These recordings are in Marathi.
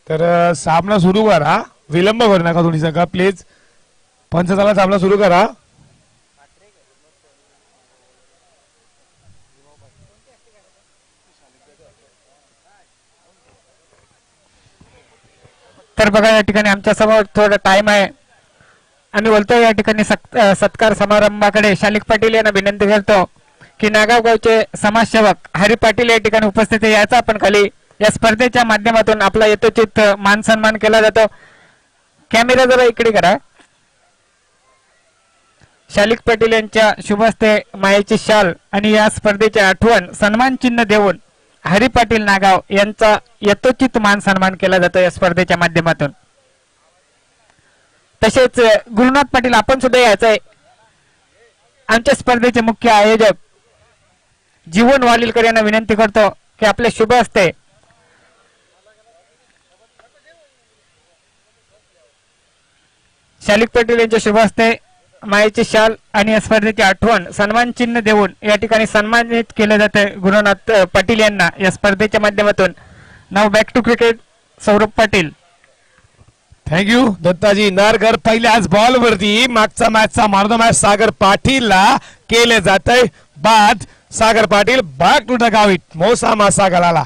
तर सामना सुरू करा, विलंब करू नका दोन्ही संघ प्लीज. पंच झाला, सामना सुरू करा. तर बघा या ठिकाणी आमच्या समोर थोडा टाइम आहे. आम्ही बोलतोय या ठिकाणी सत्कार समारंभाकडे शालिक पाटील यांना विनंती करतो की नागाव गावचे समाजसेवक हरी पाटील या ठिकाणी उपस्थित आहे. याचा आपण खाली या स्पर्धेच्या माध्यमातून आपला यथोचित मान सन्मान केला जातो. कॅमेरा जरा इकडे करा. शालिक पाटील यांच्या शुभ हस्ते मायेची शाल आणि या स्पर्धेची आठवण सन्मान चिन्ह देऊन हरी पाटील नागाव यांचा यथोचित मान सन्मान केला जातो या स्पर्धेच्या माध्यमातून. तसेच गुरुनाथ पाटील आपण सुद्धा यायचं आहे. आमच्या स्पर्धेचे मुख्य आयोजक जीवन वालिलकर यांना विनंती करतो की आपले शुभ हस्ते शालिक पाटील यांच्या शुभ हस्ते मायेची शाल आणि या स्पर्धेची आठवण सन्मान चिन्ह देऊन या ठिकाणी सन्मानित केले जाते गुरुनाथ पाटील यांना या स्पर्धेच्या माध्यमातून. नाव back to cricket Saurabh Patil. Thank you Dattaji Narkar. पहिल्याच बॉल वरती मागचा मॅचचा man of the match Sagar पाटीलला केले जात आहे बाद. Sagar Patil back to the गावीत मोसा मासा गलाला.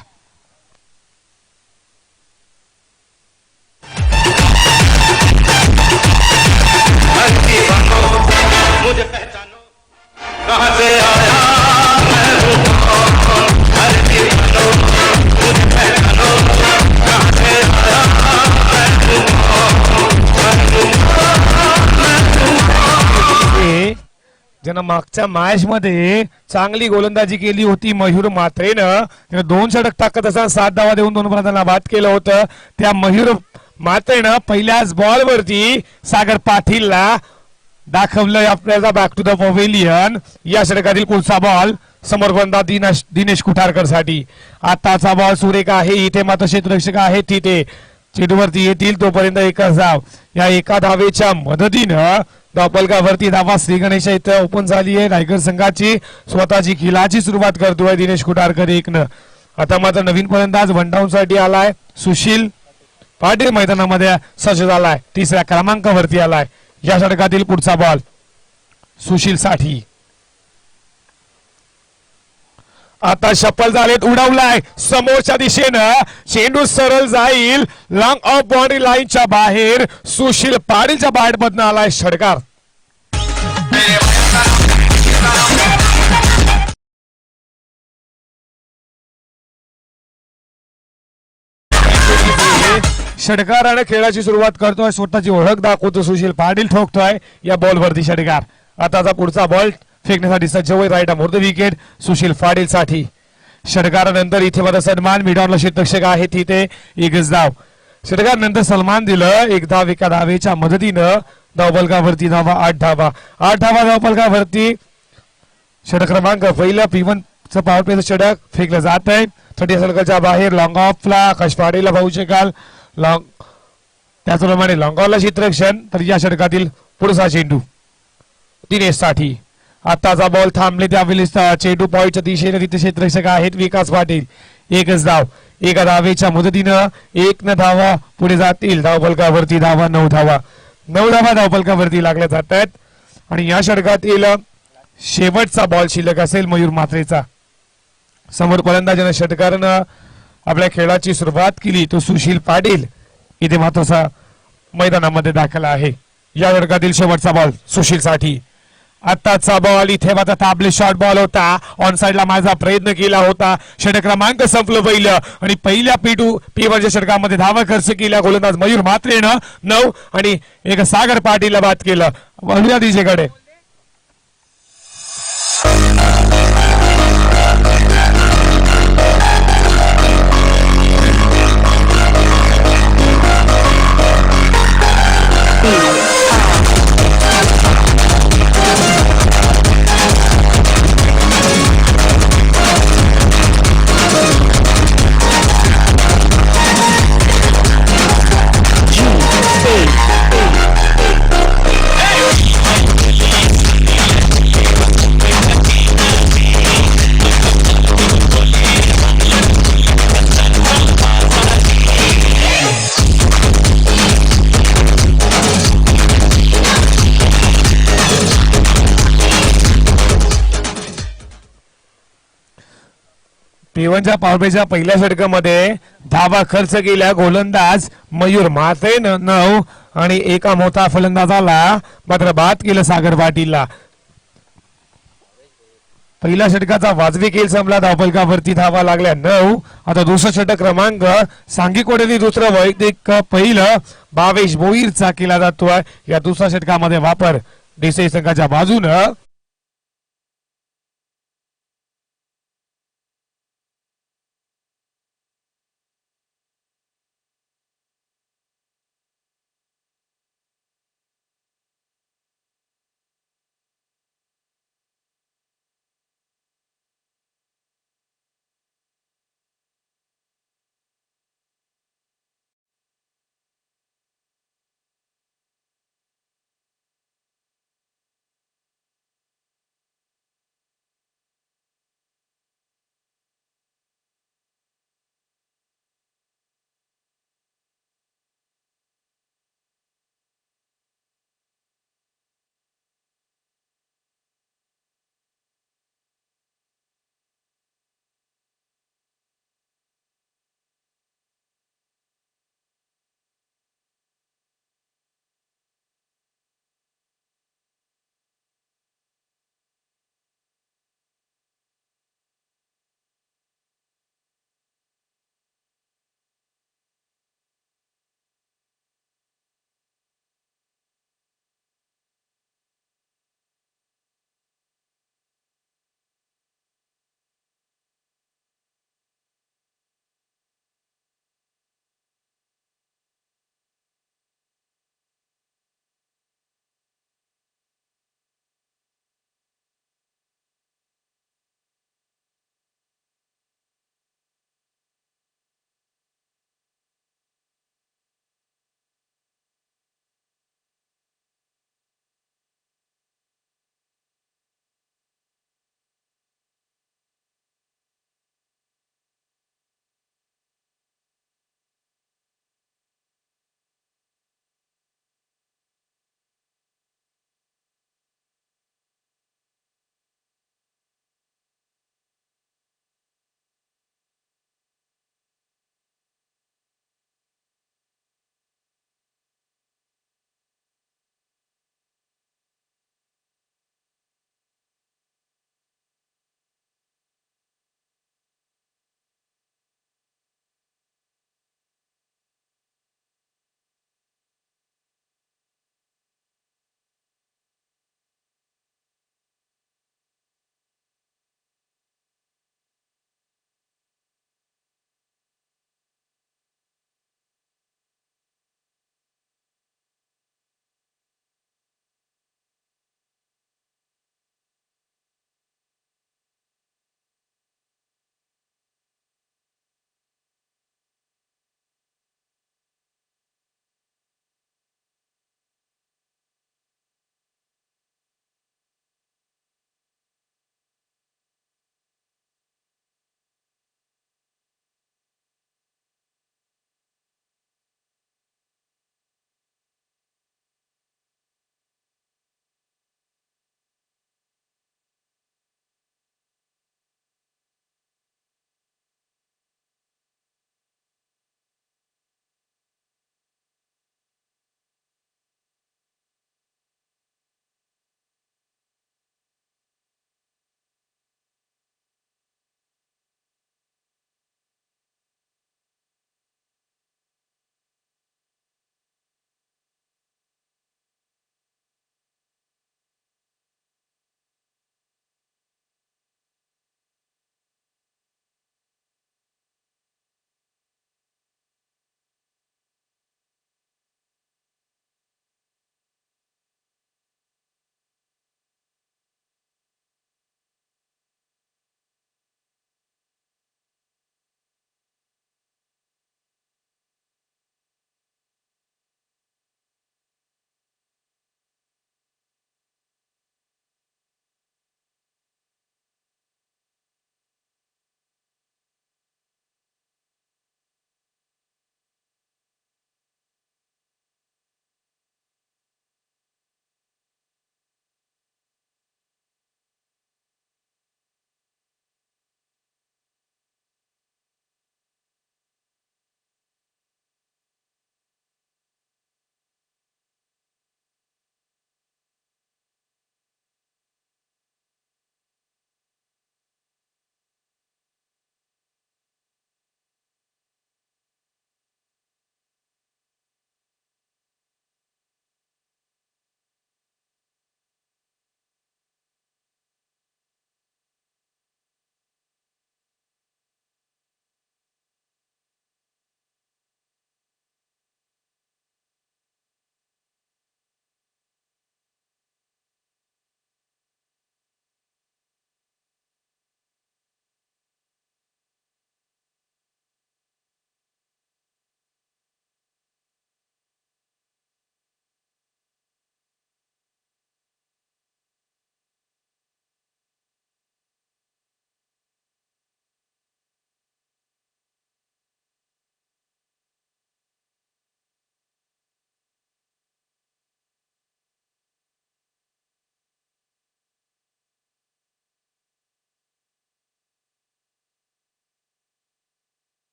मुझे पहचानो कहां से आया मैं हूं कौन. हर दीवानो मुझे पहचानो कहां से आया मैं हूं कौन. ज्यानं मागच्या मॅच मध्ये चांगली गोलंदाजी केली होती मयूर मात्रेनं, त्यानं 2 षटक टाकत असताना 7 धावा देऊन 2 पदांना बाद केलं होतं. त्या मयूर मात्रेनं पहिल्याच बॉल वरती सागर पाटीलला दाखवलं आपल्याला बॅक टू द पवेलियन. या षटकातील पुढचा बॉल समर्पणदा दिनेश कुठारकर साठी. आताचा बॉल सुरेख आहे. इथे मात्र क्षेत्ररक्षक आहेत तिथे चेंडूवरती येतील तोपर्यंत एकच धाव. या एका धावेच्या मदतीनं धावफलकावरती धावा श्री गणेश इथं ओपन झाली आहे. रायगड संघाची स्वतःची खिलाची सुरुवात करतोय दिनेश कुठारकर 1. आता मात्र नवीन फलंदाज वन डाऊन साठी आलाय सुशील पाटील मैदानामध्ये सज्ज झालाय. 3ऱ्या क्रमांकावरती आलाय. या षटकातील पुढचा बॉल सुशील साठी. आता शपल झालेत उडवलाय समोरच्या दिशेनं चेंडू सरळ जाईल लॉंग ऑफ बाउंड्री लाईनच्या बाहेर. सुशील पाटीलच्या बॅट मधनं आलाय षटकार. षटकाराने खेळाची सुरुवात करतोय. स्वतःची ओळख दाखवतो सुशील पाटील. ठोकतोय या बॉलवरती षटकार. आताचा पुढचा बॉल फेकण्यासाठी सज्ज होईल right more the wicket Sushil Patil साठी. षटकारानंतर इथे मात्र सन्मान मिडॉनला क्षेत्ररक्षक आहे तिथे एकच धाव. षटकारानंतर सन्मान दिलं एक धाव एका धावेच्या मदतीनं. धावफलकावरती धावा 8 धावा. 8 धावा धावफलकावरती. षटक क्रमांक पहिलं P1 चं पॉवर प्लेचं षटक फेकलं जात आहे 30 सर्कलच्या बाहेर. लॉंग ऑफला आकाश पाटीलला पाहू शकाल. लॉंग त्याचप्रमाणे लॉंग ऑफला क्षेत्ररक्षण. तर या षटकातील पुढचा चेंडू दिनेश साठी. आताचा बॉल थांबले त्यावेळी चेंडू पॉईंटच्या दिशेने तिथे क्षेत्ररक्षक आहेत विकास पाटील. एकच धाव एका धावेच्या मदतीनं 1 धावा पुढे जातील. धावफलकावरती धावा 9 धावा. 9 धावा धावफलकावरती लागल्या जात आहेत. आणि या षटकातील शेवटचा बॉल शिल्लक असेल मयूर मात्रेचा. समोर फलंदाजाने षटकारानं आपल्या खेळाची सुरुवात केली तो सुशील पाटील इथे मात्र मैदानामध्ये दाखल आहे. या षटकातील शेवटचा बॉल सुशील साठी. आताचा बॉल इथे मात्र ताबले शॉर्ट बॉल होता. ऑन साइडला माझा प्रयत्न केला होता. षटक क्रमांक संपलं पहिलं आणि पहिल्या P1च्या षटकामध्ये धावा खर्च केल्या गोलंदाज मयूर मात्रेनं 9 आणि एक सागर पाटीलला बाद केलं. वळूया दिशेकडे. P1च्या पॉवरप्लेच्या पहिल्या षटकामध्ये धावा खर्च केल्या गोलंदाज मयूर म्हात्रे 9 आणि एका मोठा फलंदाजाला मात्र बाद केलं सागर पाटीलला. पहिल्या षटकाचा वाजवी खेळ संपला. धावफलकावरती धावा लागल्या 9. आता दुसरं षटक क्रमांक सांगीकोटेने दुसरं वैयक्तिक पहिलं भावेश भोईरचा केला जातोय. या दुसऱ्या षटकामध्ये वापर देसाई संघाच्या बाजूनं.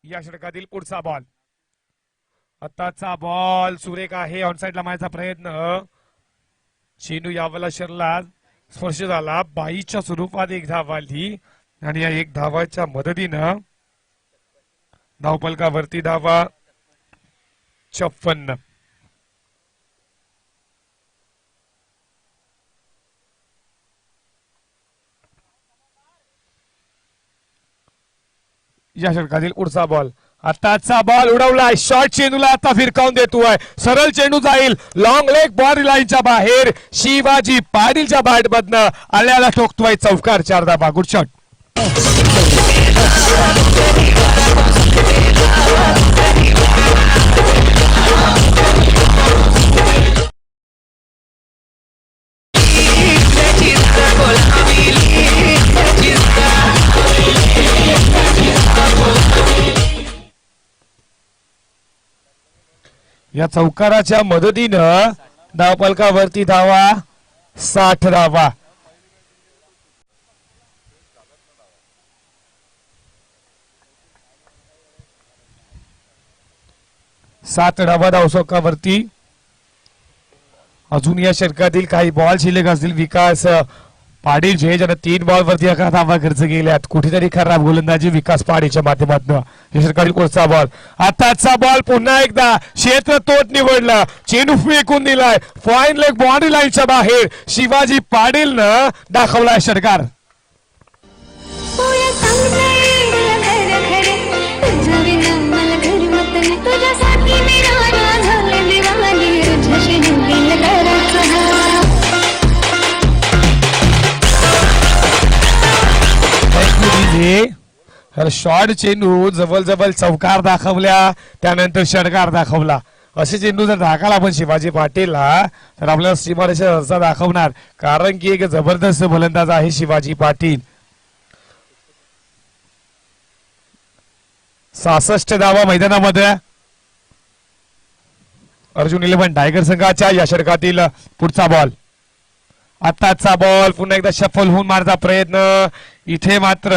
या षटकातील पुढचा बॉल. आताचा बॉल सुरेख आहे. ऑनसाईडला मारायचा प्रयत्न. चेंडू यावला शरला स्पर्श झाला. बाईच्या स्वरूपात एक धाव आली आणि या एक धावाच्या मदतीनं धावफलकावरती धावा 56. या षटकातील पुढचा बॉल. आताचा बॉल उडवलाय. शॉर्ट चेंडूला आता फिरकावून देतोय. सरळ चेंडू जाईल लॉंग लेग बॉडी लाईनच्या बाहेर. शिवाजी पाटीलच्या बॅट मधनं आल्याला ठोकतोय चौकार. 4 धावा. Good shot. या चौकाराच्या मदतीनं धावफलकावरती धावा 60 धावा. सात धावा धावफलकावरती. अजून या षटकातील काही बॉल शिल्लक असतील. विकास पाटील जे ज्यानं 3 बॉल वरती 11 धावा खर्च केल्यात. कुठेतरी खराब गोलंदाजी विकास पाटीलच्या माध्यमातून. षटकातील पुढचा बॉल. आताचा बॉल पुन्हा एकदा क्षेत्र तोट निवडला. चेंडू फेकून दिलाय फाईन लेग बॉडी लाईनच्या बाहेर. शिवाजी पाटीलनं दाखवलाय षटकार. शॉर्ट चेंडू जवळ चौकार दाखवल्या त्यानंतर षटकार दाखवला. असे चेंडू जर दाखवला आपण शिवाजी पाटीलला तर आपल्याला सीमारेषा रस्ता दाखवणार. कारण की एक जबरदस्त फलंदाज आहे शिवाजी पाटील. 66 धावा मैदानामध्ये. अर्जुन 11 टायगर संघाच्या या षटकातील पुढचा बॉल. आताचा बॉल पुन्हा एकदा शफल होऊन मारचा प्रयत्न. इथे मात्र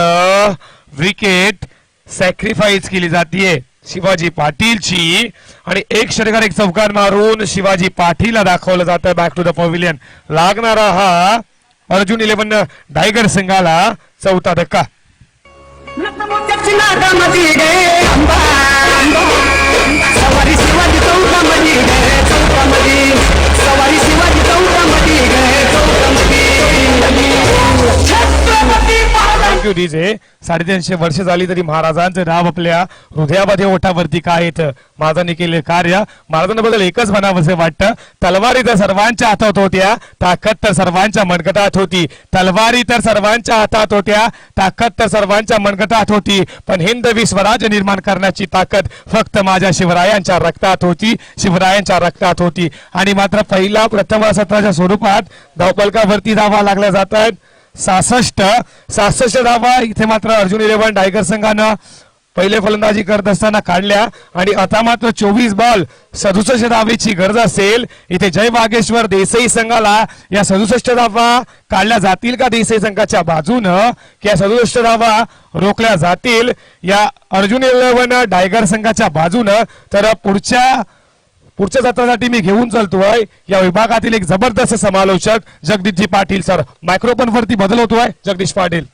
विकेट सॅक्रिफाईस केली जातीये शिवाजी पाटीलची आणि एक षटकार एक चौकार मारून शिवाजी पाटीलला दाखवलं जातं बॅक टू द पॅव्हिलियन. लागणारा हा अर्जुन 11 टायगर संघाला 4था धक्का. डीजे 350 वर्ष झाली तरी महाराजांचं नाव आपल्या हृदयामध्ये ओठावरती काय येतं. महाराजांनी केले कार्य महाराजांबद्दल एकच म्हणावंसं वाटतं. तलवारी तर सर्वांच्या हातात होत्या ताकद तर सर्वांच्या मनगटात होती. तलवारी तर सर्वांच्या हातात होत्या ताकद तर सर्वांच्या मनगटात होती. पण हिंदवी स्वराज्य निर्माण करण्याची ताकद फक्त माझ्या शिवरायांच्या रक्तात होती. शिवरायांच्या रक्तात होती. आणि मात्र पहिला प्रथम सत्राच्या स्वरूपात धावफलकावरती धावा लागल्या जात आहेत. 66 धावा इथे मात्र अर्जुन 11 टायगर संघानं पहिले फलंदाजी करत असताना काढल्या आणि आता मात्र 24 बॉल 67 धावेची गरज असेल. इथे जय वागेश्वर देसाई संघाला या 67 धावा काढल्या जातील का देसाई संघाच्या बाजूनं की या 67 धावा रोखल्या जातील या अर्जुन 11 टायगर संघाच्या बाजूनं. तर पुढच्या सत्रासाठी मी घेऊन चालतोय या विभागातील एक जबरदस्त समालोचक जगदीशजी पाटील सर. मायक्रोफोन वरती बदल होतोय जगदीश पाटील.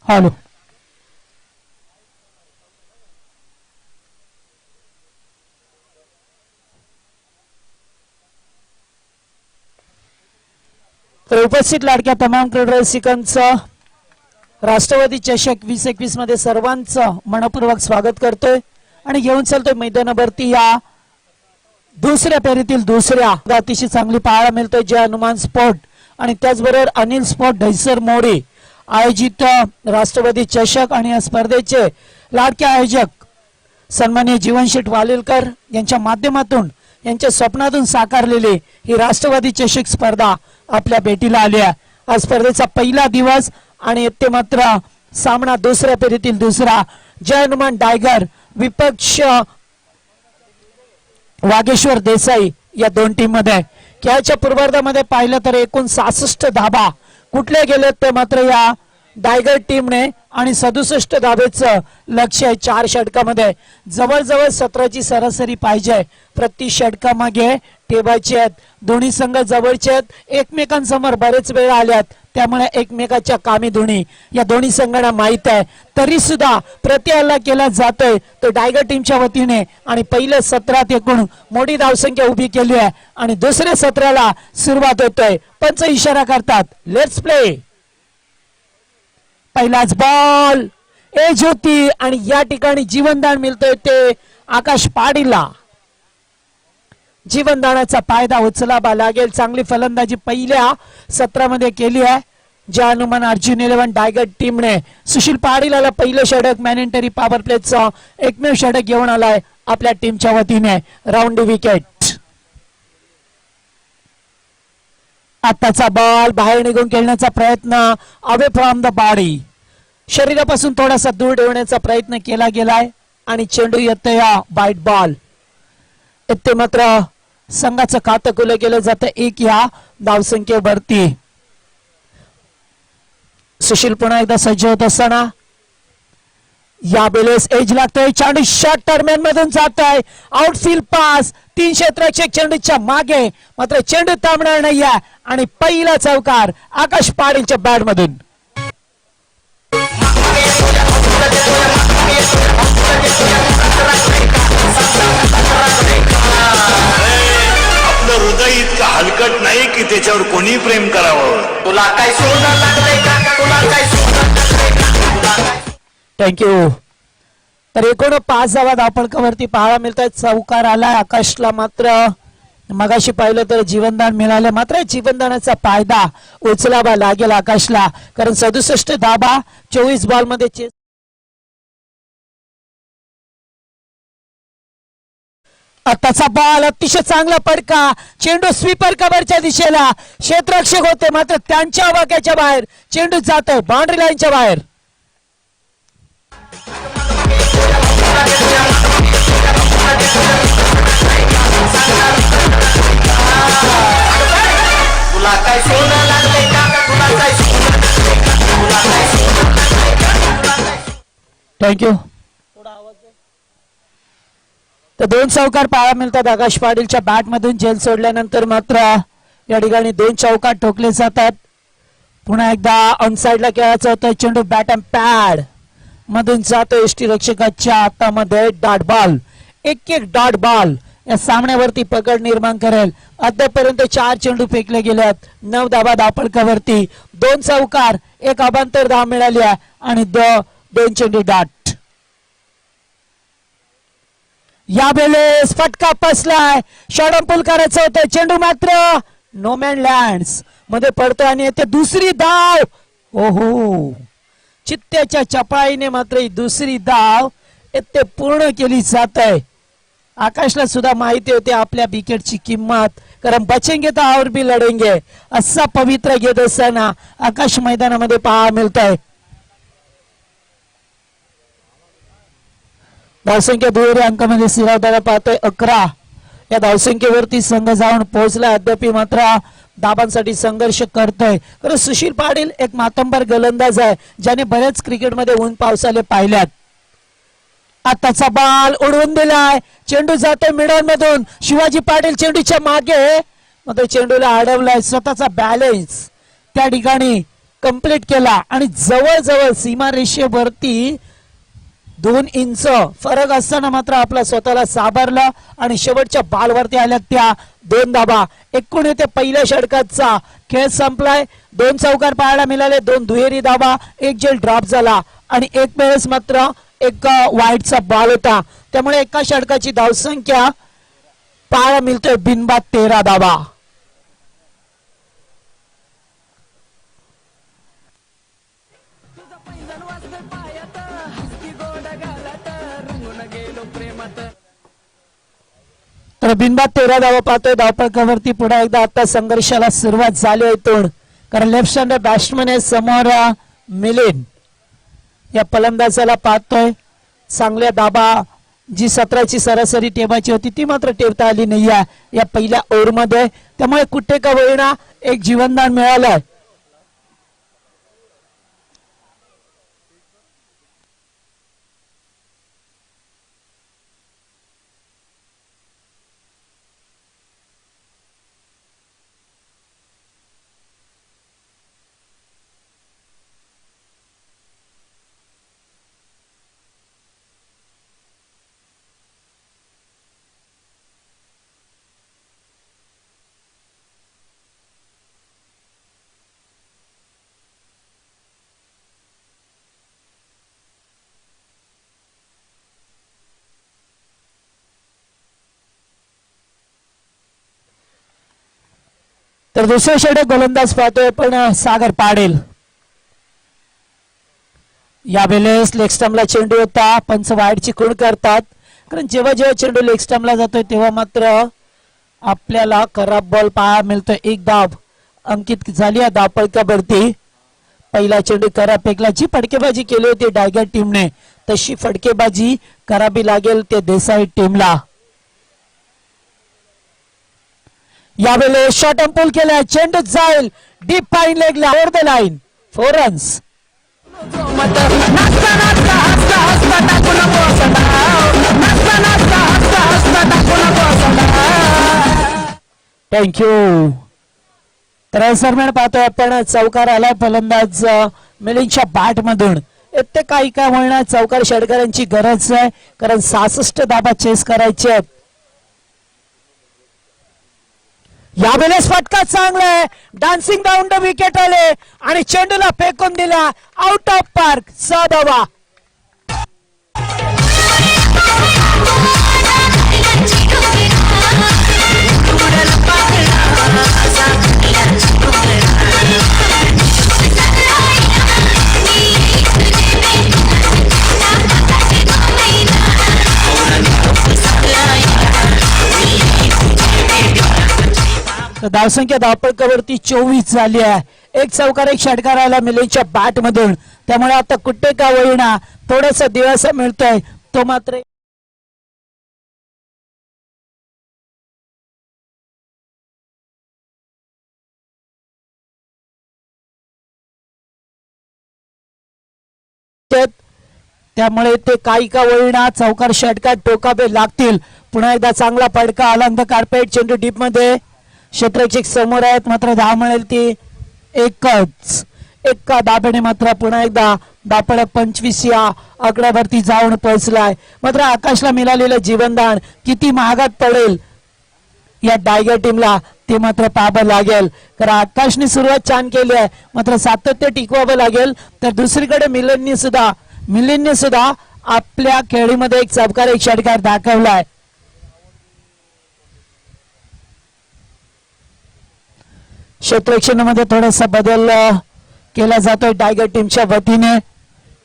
हॅलो तर उपस्थित लाडक्या तमाम क्रीडा रसिकांचं राष्ट्रवादी चषक 2021 मध्ये सर्वांचं मनपूर्वक स्वागत करतोय आणि घेऊन चालतोय मैदानावरती या दुसऱ्या फेरीतील दुसऱ्या अतिशय चांगली पाहायला मिळतोय जय हनुमान स्पोर्ट आणि त्याचबरोबर अनिल स्पोर्ट ढैसर मोडी आयोजित राष्ट्रवादी चषक आणि या स्पर्धेचे लाडके आयोजक सन्माननीय जीवनशेठ वालेलकर यांच्या माध्यमातून यांच्या स्वप्नातून साकारलेली ही राष्ट्रवादी चषक स्पर्धा आपल्या भेटीला आली आहे. आज स्पर्धेचा पहिला दिवस आणि ते मात्र सामना दुसऱ्या फेरीतील दुसरा जय हनुमान टायगर विपक्ष वागेश्वर देसाई या दोन टीम मध्ये खेळाच्या पूर्वार्धामध्ये पाहिलं तर एकूण 66 धाबा कुठले गेले ते मात्र या टायगर टीमने आणि 67 धाबेचं लक्ष आहे 4 षटकामध्ये जवळजवळ 17ची सरासरी पाहिजे प्रति षटकामागे ठेवायचे आहेत. दोन्ही संघ जवळचे आहेत एकमेकांसमोर बरेच वेळ आल्यात त्यामुळे एकमेकाच्या कामी दोन्ही या दोन्ही संघांना माहित आहे तरी सुद्धा प्रति हल्ला केला जातोय तो टायगर टीमच्या वतीने आणि पहिल्या सत्रात एकूण मोठी धावसंख्या उभी केली आहे आणि दुसऱ्या सत्राला सुरुवात होतोय. पंच इशारा करतात लेट्स प्ले. पहिलाच बॉल एज होती आणि या ठिकाणी जीवनदान मिळतोय ते आकाश पाडीलला. जीवनदानाचा फायदा उचलावा लागेल. चांगली फलंदाजी पहिल्या सत्रामध्ये केली आहे ज्या हनुमान अर्जुन 11 टायगर टीमने. सुशील पाडीलला पहिलं षटक मॅनेटरी पॉवर प्लेचं एकमेव षटक घेऊन आलाय आपल्या टीमच्या वतीने. Round wicket. आताचा बॉल बाहेर निघून खेळण्याचा प्रयत्न अवे फ्रॉम द बॉडी शरीरापासून थोडासा दूर ठेवण्याचा प्रयत्न केला गेलाय आणि चेंडू येतो या बाईट बॉल. ते मात्र संघाचं खातं खुलं केलं जातं 1 या धावसंख्येवरती. सुशील पुन्हा एकदा सज्ज होत असताना या बेलेस एज लागतोय चेंडू शॉर्ट टर्मिन मधून जातोय आउटफील्ड पास 3 क्षेत्ररक्षक चेंडूच्या मागे मात्र चेंडू थांबणार नाहीये आणि पहिला चौकार आकाश पाडीलच्या बॅट मधून. आपलं हृदय इतकं हलकट नाही की त्याच्यावर कोणी प्रेम करावं. तुला काय सोडणार लागलंय का तुला काय सोडणार लागलंय का. थँक्यू. तर एकूण 5 धावा धावफलकावरती पाहायला मिळत आहेत. चौकार आलाय आकाशला मात्र मगाशी पाहिलं तर जीवनदान मिळालं मात्र जीवनदानाचा फायदा उचलावा लागेल आकाशला कारण 67 धाबा 24 बॉल मध्ये. आताचा बॉल अतिशय चांगला पडका चेंडू स्वीपर कव्हरच्या दिशेला क्षेत्ररक्षक होते मात्र त्यांच्या वाक्याच्या बाहेर चेंडू जातोय बाउंड्री लाईनच्या बाहेर. तुला काय सोनं लागलंय का तुला काय सोनं लागलंय का तुला काय सोनं लागलंय का. थँक्यू. तर 2 चौकार पाहायला मिळतात आकाश पाटीलच्या बॅट मधून. जेल सोडल्यानंतर मात्र या ठिकाणी 2 चौकार ठोकले जातात. पुन्हा एकदा ऑन साइडला खेळायचं होतं चेंडू बॅट अँड पॅड मधून जातो एसटी रक्षकाच्या हातामध्ये. डॉट बॉल 1-1 डॉट बॉल या सामन्यावरती पकड निर्माण करेल. अद्यापर्यंत 4 चेंडू फेकले गेलेत 9 धावा धावफलकावरती 2 चौकार 1 अभांतर धाव मिळाली आहे आणि 2 चेंडू डॉट. या वेळेस फटका बसलाय शॉर्ट पुल करायचं होतं चेंडू मात्र नो मॅन लँड्स मध्ये पडतो आणि येते दुसरी धाव. ओहो चित्त्याच्या चपाईने मात्र ही दुसरी धाव ते पूर्ण केली जात आहे. आकाशला सुद्धा माहिती होती आपल्या विकेटची किंमत कारण बचेंगे तर और भी लढेंगे असा पवित्र घेत असताना आकाश मैदानामध्ये पाहायला मिळत आहे. धावसंख्या दुहेरी अंकामध्ये सिरावदारा पाहतोय 11 या धावसंख्येवरती संघ जाऊन पोहोचला. अद्याप मात्र धाबांसाठी संघर्ष करतोय कारण सुशील पाटील एक मातंबर गोलंदाज आहे ज्याने बरेच क्रिकेटमध्ये ऊन पावसाले पाहिल्यात. आताचा बॉल उडवून दिलाय चेंडू जातोय मिडल मधून शिवाजी पाटील चेंडूच्या मागे मात्र चेंडूला अडवलाय. स्वतःचा बॅलेन्स त्या ठिकाणी कंप्लीट केला आणि जवळजवळ सीमारेषेवरती 2 इंच फरक असताना मात्र आपला स्वतःला सावरलं आणि शेवटच्या बॉलवरती आल्या त्या 2 धाबा. एकूण येथे पहिल्या षटकाचा खेळ संपलाय. 2 चौकार पाहायला मिळाले, 2 दुहेरी धाबा, एक जेल ड्रॉप झाला आणि एक वेळेस मात्र एक वाईटचा बॉल होता. त्यामुळे एका षटकाची धावसंख्या पाहायला मिळतोय बिनबाद 13 धाबा. तर बिनबाद 13 धावा पाहतोय. धावपळकावरती पुन्हा एकदा आता संघर्षाला सुरुवात झाली आहे इथून, कारण लेफ्ट हँड बॅट्समन आहे समोर मिलिंद. या फलंदाजाला पाहतोय चांगल्या धाबा जी 17ची सरासरी टेबाची होती ती मात्र ठेवता आली नाहीये या पहिल्या ओव्हर मध्ये. त्यामुळे कुठे का होईना एक जीवनदान मिळालंय. तर दुसऱ्या षटक गोलंदाज पाहतोय पण सागर पाडेल. यावेळेस लेग स्टंपला चेंडू होता, पंच वाईडची खूण करतात, कारण जेव्हा जेव्हा चेंडू लेग स्टंपला जातोय तेव्हा मात्र आपल्याला खराब बॉल पाहायला मिळतोय. एक धाव अंकित झाली या धावपळकावरती. पहिला चेंडू खराब फेकला. जी फटकेबाजी केली होती डायगर टीमने तशी फटकेबाजी करावी लागेल ते देसाई टीमला. यावेळेस शॉर्ट अँड पुल केलाय, चेंडू जाईल डीप फाईन लेगला over the line, 4 runs. Thank you. तर दरम्यान पाहतोय आपण चौकार आलाय फलंदाज मिलिंदच्या बॅट मधून. ते काही काय म्हणणार चौकार षटकारांची गरज आहे, कारण 66 धाबा चेस करायचे आहेत. यावेळेस फटका चांगला आहे, डान्सिंग डाऊन द विकेट आले आणि चेंडूला फेकून दिला आउट ऑफ पार्क. 6 धावा. धावसंख्या धावपळकावरती 24 झाली आहे. एक चौकार एक षटकार आला मिलिंदच्या बॅट मधून. त्यामुळे आता कुठे का होईना थोडासा दिवसा मिळतोय तो मात्र त्यामुळे ते काही का होईना चौकार षटकार टोकावे लागतील. पुन्हा एकदा चांगला फटका आला कार्पेट चेंडू डीप मध्ये क्षेत्ररक्षक समोर आहेत, मात्र धाव मिळेल ती एकच. एका धाब्याने मात्र पुन्हा एकदा धापड 25 या आकड्यावरती जाऊन पोहोचलाय. मात्र आकाशला मिळालेलं जीवनदान किती महागात पडेल या टायगर टीमला ते मात्र पाहावं लागेल, कारण आकाशने सुरुवात छान केली आहे, मात्र सातत्य टिकवावं लागेल. तर दुसरीकडे मिलिंदने सुद्धा आपल्या खेळीमध्ये एक चौकार एक षटकार दाखवलाय. क्षेत्ररक्षणामध्ये थोडासा बदल केला जातोय टायगर टीमच्या वतीने,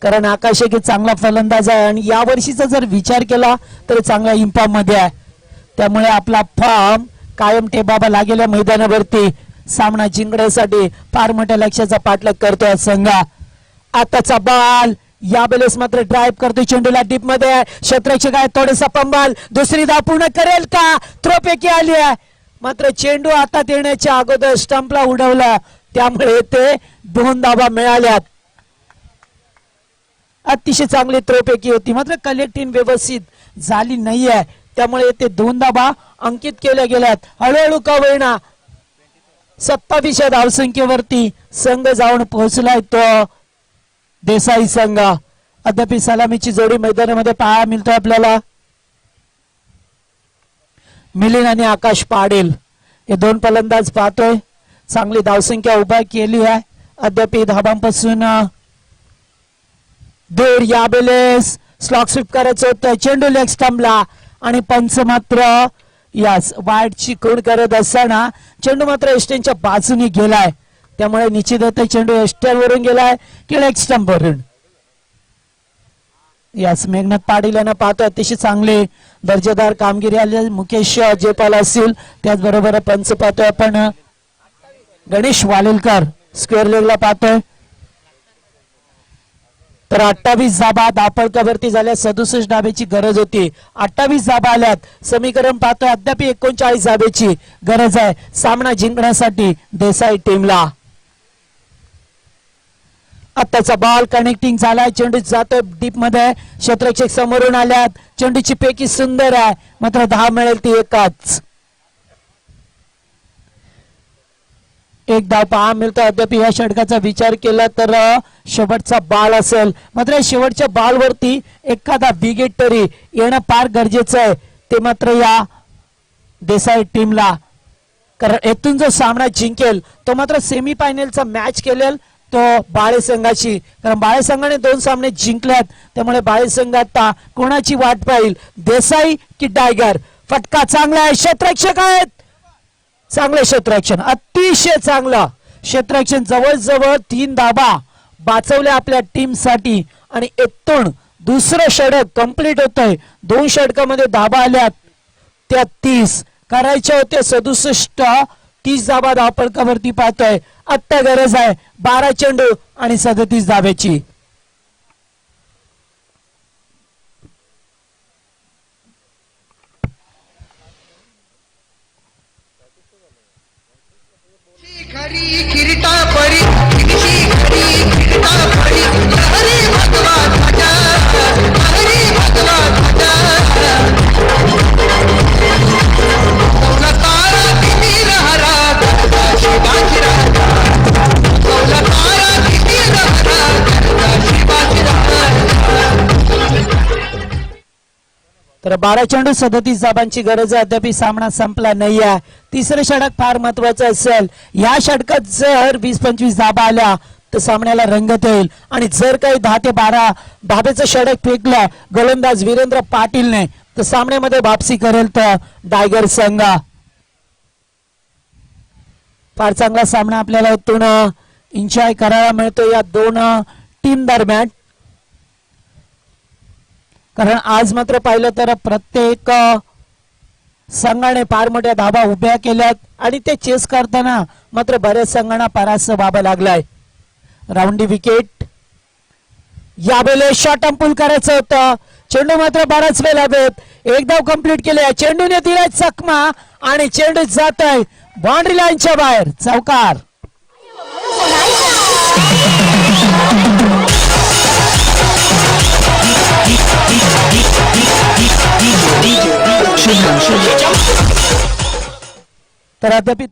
कारण आकाश एक चांगला फलंदाज आहे आणि या वर्षीचा जर विचार केला तर चांगला इम्पॉर्म मध्ये आहे. त्यामुळे आपला फॉर्म कायम ठेवावा लागेल या मैदानावरती. सामना जिंकण्यासाठी फार मोठ्या लक्ष्याचा पाठलाग करतोय संघ. आताचा बॉल यावेळेस मात्र ड्राईव्ह करतोय चेंडूला डीप मध्ये. क्षेत्ररक्षक आहे थोडासा पंबाल, दुसरी धाव पूर्ण करेल का? थ्रोपैकी आली आहे, मात्र चेंडू हातात येण्याच्या अगोदर स्टंपला उडवला, त्यामुळे ते 2 धावा मिळाल्यात. अतिशय चांगली थ्रोपैकी होती, मात्र कलेक्टिंग व्यवस्थित झाली नाहीये, त्यामुळे ते 2 धावा अंकित केल्या गेल्यात. हळूहळू का होईना 27 धावसंख्येवरती संघ जाऊन पोहोचलाय तो देसाई संघ. अद्याप सलामीची जोडी मैदानामध्ये पाहायला मिळतोय आपल्याला. मिलिंद आणि आकाश पाटील हे दोन फलंदाज पाहतोय. चांगली धावसंख्या उभा केली आहे. अद्याप धाबांपासून दूर. यावेळेस स्लॉक स्वीप करायचं होतं. चेंडू लेग स्टंपला आणि पंच मात्र यास वाईटची खूण करत असताना चेंडू मात्र एस्टेनच्या बाजूने गेलाय. त्यामुळे निश्चित होतं चेंडू एस्टेन वरून गेलाय की लेग स्टंप वरून. यास मेघनाथ पाटील यांना पाहतो अतिशय चांगले दर्जेदार कामगिरी आली. मुकेश जयपाल असतील त्याचबरोबर पंच पाहतोय आपण गणेश वालेलकर स्क्वेअर लेगला पाहतोय. तर 28 धाबा धापळकावरती झाल्या. 67 धाब्याची गरज होती. 28 धाबा आल्यात. समीकरण पाहतोय अद्याप 39 धाब्याची गरज आहे सामना जिंकण्यासाठी देसाई टीमला. आताचा बॉल कनेक्टिंग झालाय. चेंडू जातोय डीप मध्ये. क्षेत्ररक्षक समोरून आल्यात. चेंडूची पैकी सुंदर आहे मात्र धाव मिळेल ती एकच. एक धाव पहा मिळतो. अद्याप या षटकाचा विचार केला तर शेवटचा बॉल असेल मात्र शेवटच्या बॉलवरती एखादा विकेट तरी येणं फार गरजेचं आहे. ते मात्र या देसाई टीमला, कारण येथून जो सामना जिंकेल तो मात्र सेमी फायनलचा मॅच केलेल तो बाळे संघाची. कारण बाळे संघाने 2 सामने जिंकल्यात. त्यामुळे बाळे संघ आता कोणाची वाट पाहिल, देसाई की टायगर. फटका चांगला आहे. क्षेत्ररक्षक आहेत. चांगले क्षेत्ररक्षण, अतिशय चांगला क्षेत्ररक्षण. जवळजवळ 3 धाबा वाचवल्या आपल्या टीम साठी आणि येथून दुसरं षटक कंप्लीट होतंय. 2 षटकामध्ये धाबा आल्यात त्या 30 करायच्या होत्या 67. 30 धाबा धावफलकावरती पाहतोय. आत्ता गरज आहे 12 चेंडू आणि 37 धाब्याची. खरी किरीटा परी किती खरी किरीटा परी हरी भगवा ध्वजा हरी भगवा ध्वजा कौला तारा किती रहरा करता शिवाजी राजा कौला तारा किती रहरा करता शिवाजी राजा. तर 12 चेंडू 37 धाबांची गरज आहे. अद्याप सामना संपला नाही आहे. तिसरं षटक फार महत्वाचं असेल. या षटकात जर 20-25 धाबा आल्या तर सामन्याला रंगत येईल. आणि जर काही 10 ते 12 धाब्याचं षटक फेकलं गोलंदाज वीरेंद्र पाटीलने तर सामन्यामध्ये वापसी करेल तर टायगर संघ. फार चांगला सामना आपल्याला इथून एन्जॉय करायला मिळतो या 2 टीम दरम्यान. कारण आज मात्र पाहिलं तर प्रत्येक संघाने फार मोठ्या धाबा उभ्या केल्यात आणि ते चेस करताना मात्र बऱ्याच संघांना परास्त व्हावं लागलाय. राऊंडी विकेट. यावेळेस शॉट अंपुल करायचं होतं. चेंडू मात्र बराच वेळ लागत. एक धाव कंप्लीट केले. चेंडूने दिलाय चकमा आणि चेंडू जात आहे बाउंड्री लाईनच्या बाहेर. चौकार. तर अद्याप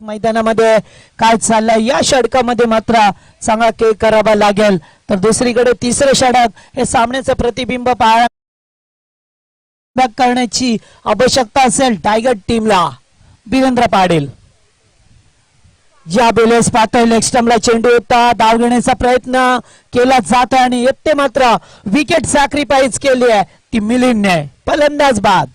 मैदानामध्ये काय चाललंय या षटकामध्ये मात्र चांगला खेळ करावा लागेल. तर दुसरीकडे तिसरं षटक हे सामन्याचं प्रतिबिंब पाहण्या करण्याची आवश्यकता असेल टायगर टीमला. वीरेंद्र पाटील या बेलेस पातळ लेग स्टंपला चेंडू होता. धाव घेण्याचा प्रयत्न केला जात आहे आणि येथे मात्र विकेट सॅक्रिफाईस केली आहे ती मिलिंदने. फलंदाज बाद.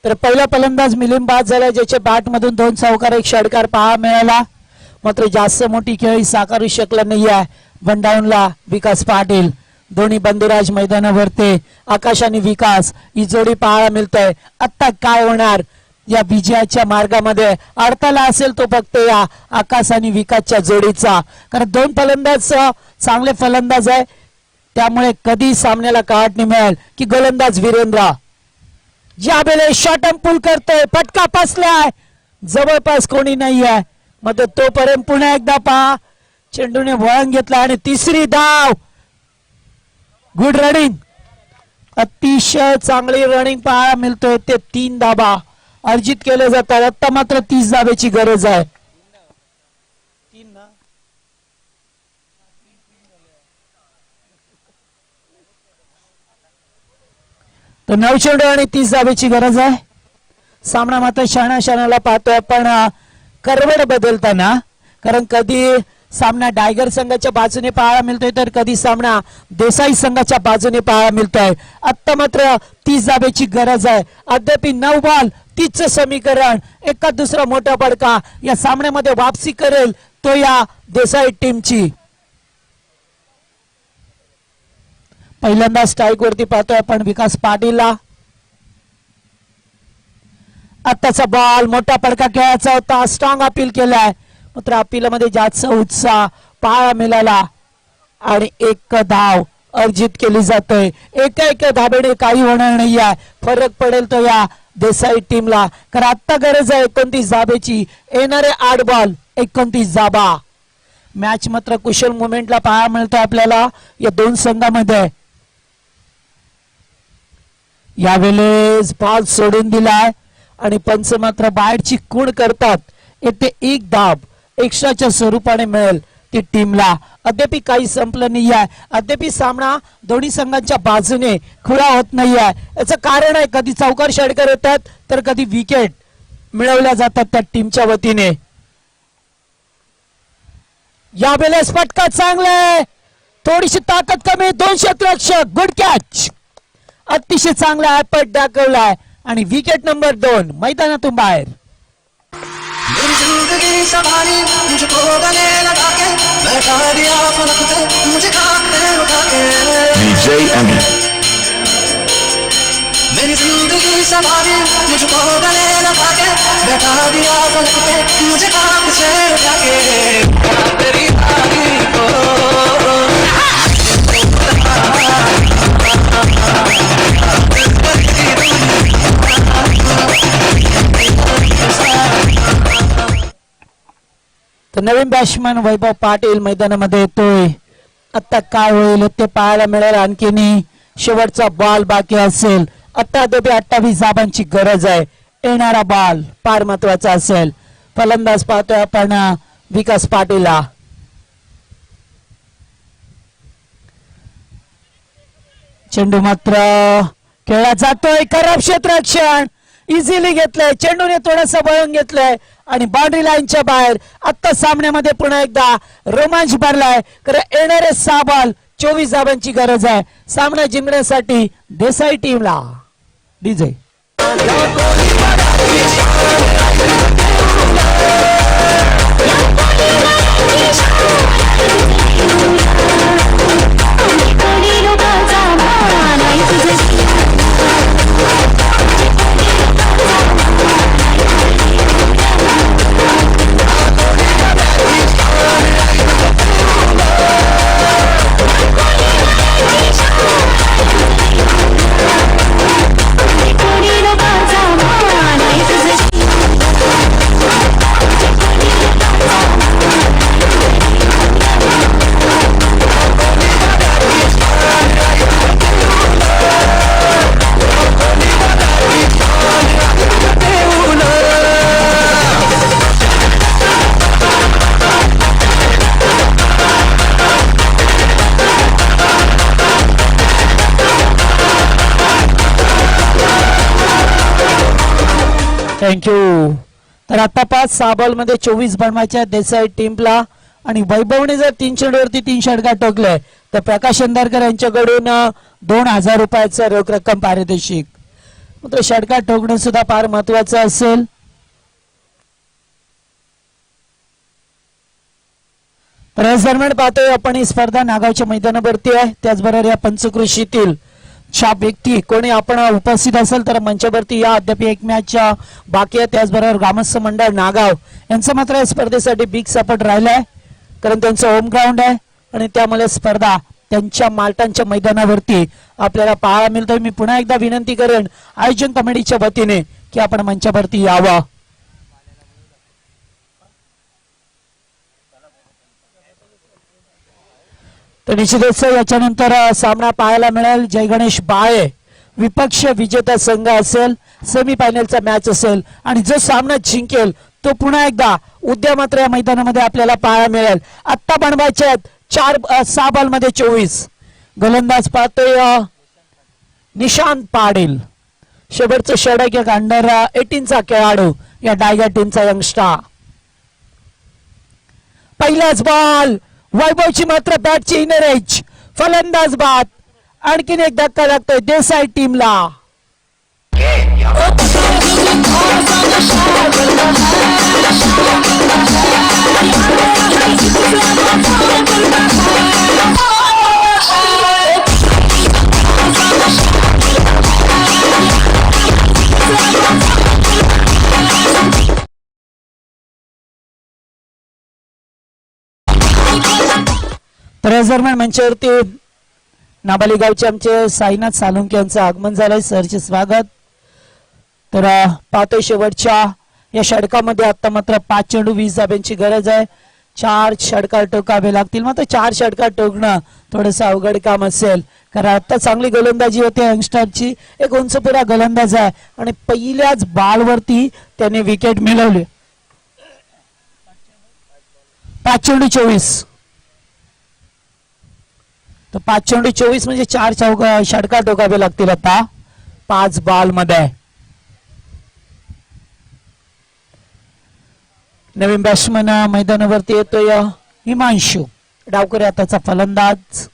तर पहिला फलंदाज मिलिंद बाद झाला ज्याच्या बॅट मधून 2 चौकार 1 षटकार पाहा मिळाला. मात्र जास्त मोठी खेळी साकारू शकला नाही आहे. वनडाऊनला विकास पाटील. दोन्ही बंधुराज मैदानावरती आकाश आणि विकास ही जोडी पाहायला मिळतंय. आता काय होणार या विजयाच्या मार्गामध्ये अडथळा असेल तो फक्त या आकाश आणि विकासच्या जोडीचा. कारण 2 फलंदाज चांगले फलंदाज आहे. त्यामुळे कधी सामन्याला काट नाही मिळेल की गोलंदाज वीरेंद्र ज्या वेळेस शॉट अँड पुल करतोय, फटका फसलाय, जवळपास कोणी नाहीये. मग तोपर्यंत पुन्हा एकदा पहा, चेंडूने वळण घेतला आणि तिसरी धाव. गुड रनिंग, अतिशय चांगली रनिंग पाहायला मिळतोय. ते 3 धाबा अर्जित केले जातात. आता मात्र 30 धाब्याची गरज आहे. तर 9 चेंडू आणि 30 धाब्याची गरज आहे. सामना मात्र शहाण्याला पाहतोय, पण करवड बदलताना, कारण कधी सामना टायगर संघाच्या बाजूने पाहायला मिळतोय तर कधी सामना देसाई संघाच्या बाजूने पाहायला मिळतोय. आता मात्र 30 धाब्याची गरज आहे. अद्याप 9 बॉल 30चं समीकरण, एका दुसरा मोठा फटका या सामन्यामध्ये वापसी करेल तो या देसाई टीमची. पहिल्यांदा स्ट्राईक वरती पाहतोय आपण विकास पाटीलला. आताचा बॉल मोठा फटका खेळायचा होता, स्ट्रॉंग अपील केलाय, मात्र अपीलमध्ये जास्त उत्साह पाहायला मिळाला आणि 1 धाव अर्जित केली जाते. एका धाब्याने काही होणार नाहीये, फरक पडेल तो या देसाई टीमला. कारण आता गरज आहे 29 धाब्याची. येणारे 8 बॉल 29 धाबा. मॅच मात्र कुशल मुवमेंटला पाहायला मिळतो आपल्याला या दोन संघामध्ये. यावेळेस बॉल सोडून दिलाय आणि पंच मात्र बाहेरची खूण करतात. येथे 1 धाब एक्स्ट्राच्या स्वरूपाने मिळेल ती टीमला. अद्याप काही संपलं नाही आहे. अद्याप सामना दोन्ही संघांच्या बाजूने खुला होत नाही आहे. याचं कारण आहे कधी चौकार षटकार येतात तर कधी विकेट मिळवल्या जातात त्या टीमच्या वतीने. यावेळेस फटका चांगला आहे, थोडीशी ताकद कमी, 2 क्षेत्ररक्षक. गुड कॅच, अतिशय चांगला ॲपट दाखवलाय आणि विकेट नंबर 2 मैदानातून बाहेर. मेरी जिंदगी संभाली मुझको गले लगा के, बैठा दिया पलक पे मुझे खाक में उठा के. DJ Ami. मेरी जिंदगी संभाली मुझको गले लगा के, बैठा दिया पलक पे मुझे खाक से उठा के. तेरी यारी को तर नवीन बॅट्समन वैभव पाटील मैदानामध्ये येतोय. आता काय होईल ते पाहायला मिळेल. आणखीन शेवटचा बॉल बाकी असेल. आता 28 धाबांची गरज आहे. येणारा बॉल फार महत्वाचा असेल. फलंदाज पाहतोय आपण विकास पाटीलला. चेंडू मात्र खेळला जातोय. खराब क्षेत्ररक्षण इझिली घेतलंय. चेंडूने थोडंसं वळून घेतलंय आणि बाउंड्री लाईनच्या बाहेर. आता सामन्यामध्ये पुन्हा एकदा रोमांच भरलाय. कारण येणारे 6 बॉल 24 धाबांची गरज आहे सामना जिंकण्यासाठी देसाई टीमला. DJ thank you. तर आता 6 बॉल मध्ये 24 बनवायच्या देसाई टीमला आणि वैभवने जर 3 चेंडूवरती 3 षटकार ठोकले तर प्रकाश अंधारकर यांच्याकडून 2000 रुपयाचं रोख रक्कम पारितोषिक. मात्र षटकार ठोकणं सुद्धा फार महत्वाचं असेल. दरम्यान पाहतोय आपण ही स्पर्धा नागावच्या मैदानावरती आहे. त्याचबरोबर या पंचकृषीतील ज्या व्यक्ती कोणी आपण उपस्थित असेल तर मंचावरती या. अद्याप एक मॅच बाकी आहे. त्याचबरोबर ग्रामस्थ मंडळ नागाव यांचं मात्र या स्पर्धेसाठी बिग सपोर्ट राहिलाय कारण त्यांचं होम ग्राउंड आहे आणि त्यामुळे स्पर्धा त्यांच्या मालटांच्या मैदानावरती आपल्याला पाहायला मिळतोय. मी पुन्हा एकदा विनंती करेन आयोजन कमिटीच्या वतीने की आपण मंचावरती यावं. तर निश्चितच याच्यानंतर सामना पाहायला मिळेल. जय गणेश बाळे विपक्ष विजेता संघ असेल, सेमीफायनलचा मॅच असेल आणि जो सामना जिंकेल तो पुन्हा एकदा उद्या मात्र या मैदानामध्ये आपल्याला पाहायला मिळेल. आत्ता बनवायचे आहेत 6 बॉलमध्ये 24. गोलंदाज पाहतोय निशांत पाटील, शेवटचं षटक एक अंडर 18चा खेळाडू या डायगर टीमचा यंगस्टर. पहिलाच बॉल वैभवची मात्र बॅटची इनर एज, फलंदाज बाद. आणखीन एक धक्का लागतोय देसाई टीमला. तर या दरम्यान मंचावरती नाबाली गावचे आमचे साईनाथ सालुंके यांचं आगमन झालंय. सरचे स्वागत. तर पाहतोय शेवटच्या या षटकामध्ये आता मात्र 5 चेंडू 20 धाब्यांची गरज आहे. 4 षटकार टोकावे लागतील. मात्र 4 षटकार टोकणं थोडंसं अवघड काम असेल, कारण आता चांगली गोलंदाजी होते यंगस्टरची. एक उंचपुरा गोलंदाज आहे आणि पहिल्याच बॉलवरती त्याने विकेट मिळवली. 5 चेंडू 24. तर 5 चेंडू 24 म्हणजे 4 षटकार टोकावे लागतील आता 5 बॉल मध्ये. नवीन बॅट्समन मैदानावरती येतोय हिमांशू डावकरी, आताचा फलंदाज.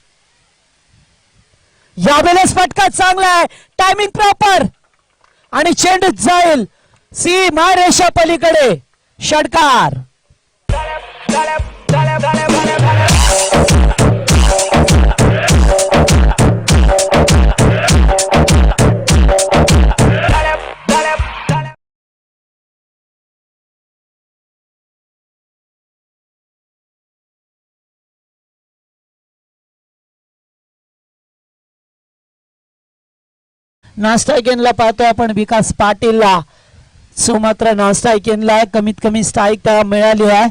यावेळेस फटका चांगला आहे, टायमिंग प्रॉपर आणि चेंडू जाईल सीमा रेषा पलीकडे. षटकार. नाश्ता गेनला पाहतोय आपण विकास पाटीलला. सो मात्र नाश्ता गेनला कमीत कमी स्ट्राईक त्याला मिळाली आहे.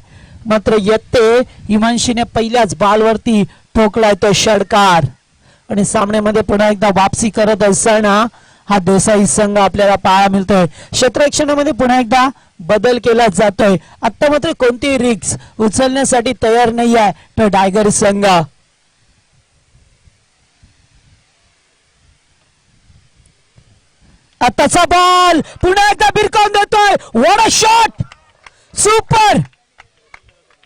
मात्र येते हिमांशीने पहिल्याच बॉलवरती ठोकलाय तो षटकार आणि सामन्यामध्ये पुन्हा एकदा वापसी करत असताना हा देसाई संघ आपल्याला पाहायला मिळतोय. क्षेत्ररक्षणामध्ये पुन्हा एकदा बदल केला जातोय. आता मात्र कोणतीही रिस्क उचलण्यासाठी तयार नाही आहे तो टायगर संघ. आताचा बॉल पुन्हा एकदा भिरकावून देतोय. What a shot, super.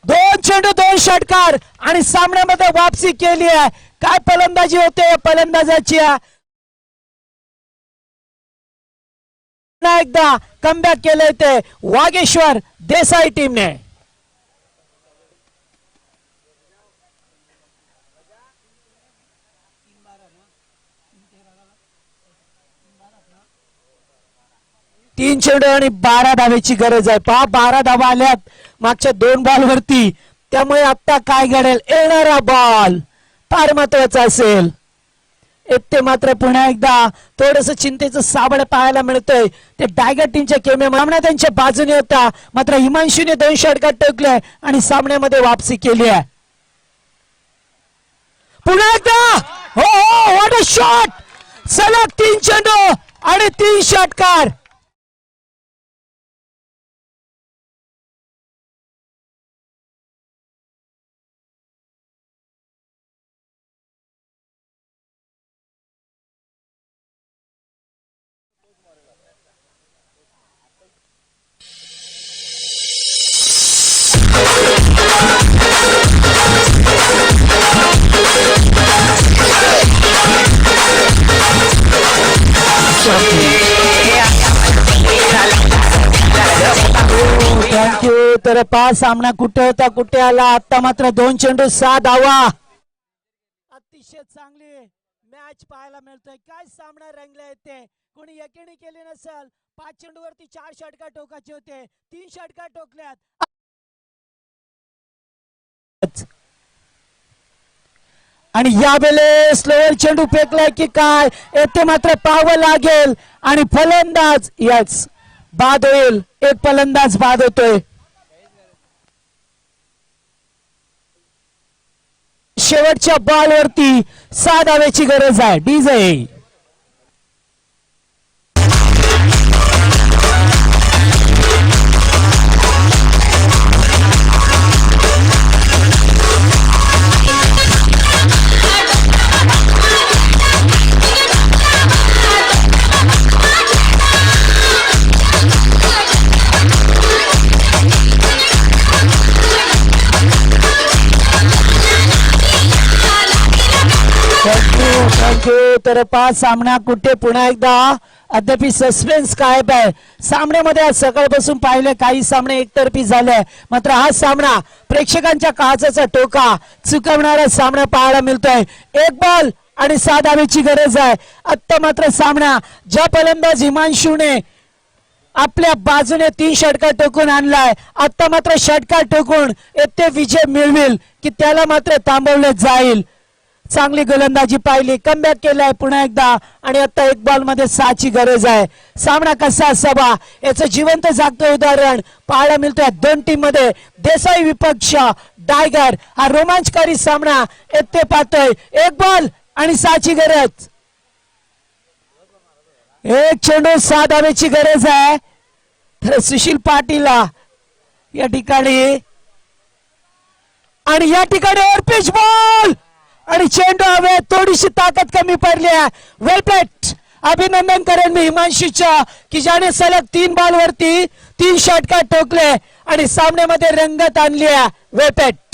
2 चेंडू 2 षटकार आणि सामन्यामध्ये वापसी केली आहे. काय फलंदाजी होते फलंदाजाची. पुन्हा एकदा कमबॅक केलंय ते वागेश्वर देसाई टीमने. तीन चेंडू आणि 12 धावेची गरज आहे. 12 धावा आल्यात मागच्या 2 बॉलवरती. त्यामुळे आता काय घडेल, येणारा बॉल फार महत्वाचा असेल. ते मात्र पुन्हा एकदा थोडस चिंतेचं साबळ पाहायला मिळतंय. ते टायगर टीमच्या केमे मामना त्यांच्या बाजूने होता. मात्र हिमांशूने 2 षटकार टोकले आणि सामन्यामध्ये वापसी केली आहे. पुन्हा एकदा हो हो, व्हॉट अ शॉट. सलग 3 चेंडू आणि 3 षटकार. थँक्यू. तर 5 सामना कुठे होता कुठे आला. आता मात्र 2 चेंडू 6 धावा. अतिशय चांगली मॅच पाहायला मिळतोय. काय सामना रंगला येते. कोणी यकीनी केले नसेल. 5 चेंडू वरती 4 षटकार टोकाचे होते. 3 षटकार टोकल्यात. आणि यावेळेस स्लोअर चेंडू फेकलाय की काय येथे मात्र पाहावं लागेल आणि फलंदाज याच बाद होईल. एक फलंदाज बाद होतोय. शेवटच्या बॉलवरती 6 धावेची गरज आहे. DJ thank you. तर पाच सामना कुठे पुन्हा एकदा अद्याप सस्पेन्स कायम आहे. सामन्यामध्ये आज सकाळपासून पाहिले काही सामने एकतर्फी झाले, मात्र हा सामना प्रेक्षकांच्या काळजाचा टोका चुकवणारा सामना पाहायला मिळतोय. एक बॉल आणि 6 धावेची गरज आहे. आता मात्र सामना ज्या फलंदाज हिमांशूने आपल्या बाजूने 3 षटकार टोकून आणलाय, आता मात्र षटकार टोकून येथे विजय मिळवेल की त्याला मात्र थांबवले जाईल. चांगली गोलंदाजी पाहिली, कमबॅक केलाय पुन्हा एकदा आणि आता एक बॉल मध्ये 6 ची गरज आहे. सामना कसा असावा याचं जिवंत जागतं उदाहरण पाहायला मिळतोय दोन टीम मध्ये. देसाई विपक्ष टायगर हा रोमांचकारी सामना येथे पाहतोय. एक बॉल आणि 6 ची गरज. एक चेंडू 6 धावेची गरज आहे. तर सुशील पाटील या ठिकाणी आणि या ठिकाणी एअरपिच बॉल आणि चेंडू हवे, थोडीशी ताकद कमी पडली आहे. वेल प्लेट. अभिनंदन करेन मी हिमांशूच्या की ज्याने सलग 3 बॉल वरती 3 षटकार ठोकले आणि सामन्यामध्ये रंगत आणली आहे. वेल प्लेट.